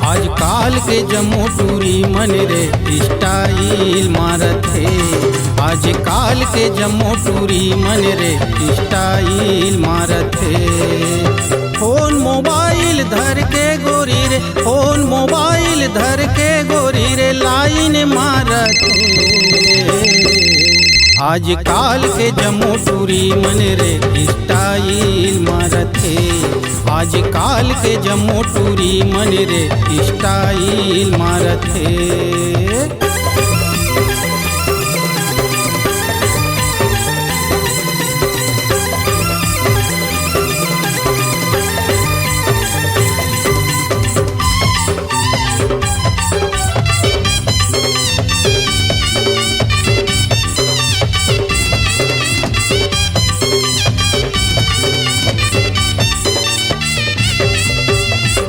आजकाल के जम्मो टूरी मन रे स्टाइल मारत है। आजकाल के जम्मो टूरी मन रे स्टाइल मारत है। फोन मोबाइल धर के गोरी रे, फोन मोबाइल धर के गोरी रे लाइन मारत है। आजकाल के जम्मो टूरी मन रे स्टाइल मारत है। आजकाल के जम्मो टूरी मन रे स्टाइल मारत है।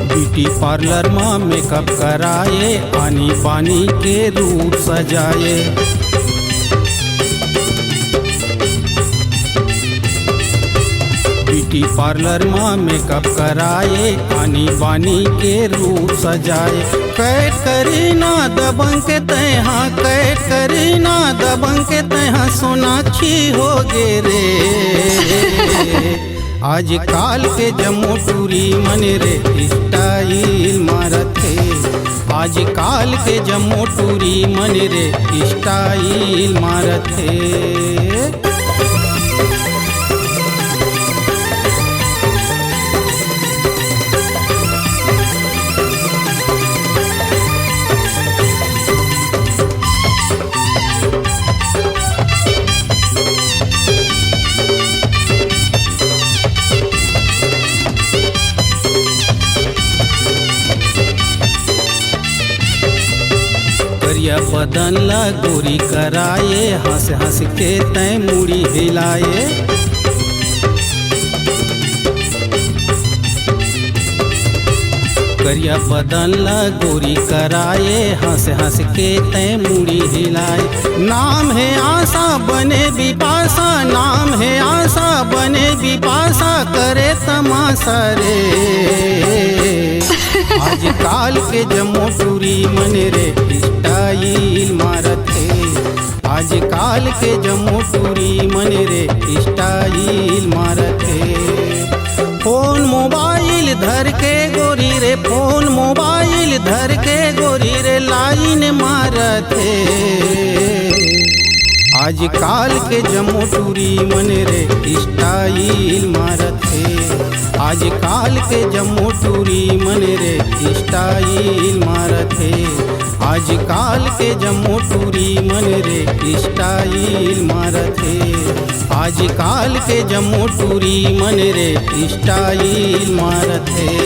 ब्यूटी पार्लर में मेकअप कराए, पानी पानी के रूप सजाए। ब्यूटी पार्लर में मेकअप कराए, पानी पानी के रूप सजाए। कैट करीना दबंग के तैहा, कैट करीना दबंग के तैहा सोनाक्षी हो गे रे। आजकाल के जम्मो टूरी मन रे स्टाइल मारत है। आजकाल के जम्मो टूरी मन रे स्टाइल मारत है। करिया बदन ला गोरी कराए, हंस हंस के तय मुड़ी हिलाए। करिया बदन ला गोरी कराए, हंस हंस के तय मुड़ी हिलाए। नाम है आशा बने बिपाशा, नाम है आशा बने बिपाशा करे तमाशा रे। आजकाल के जम्मो टूरी मन रे स्टाइल मारत है। आजकाल के जम्मो टूरी मन रे स्टाइल मारत है। फोन मोबाइल धर के गोरी रे, फोन मोबाइल धर के गोरी रे लाइन मारत है। आजकाल के जम्मो टूरी मन रे स्टाइल मारत है। आजकाल के जम्मो टूरी मन रे स्टाइल मारत है। आजकाल के जम्मो टूरी मन रे स्टाइल मारत है। आजकाल के जम्मो टूरी मन रे स्टाइल मारत है।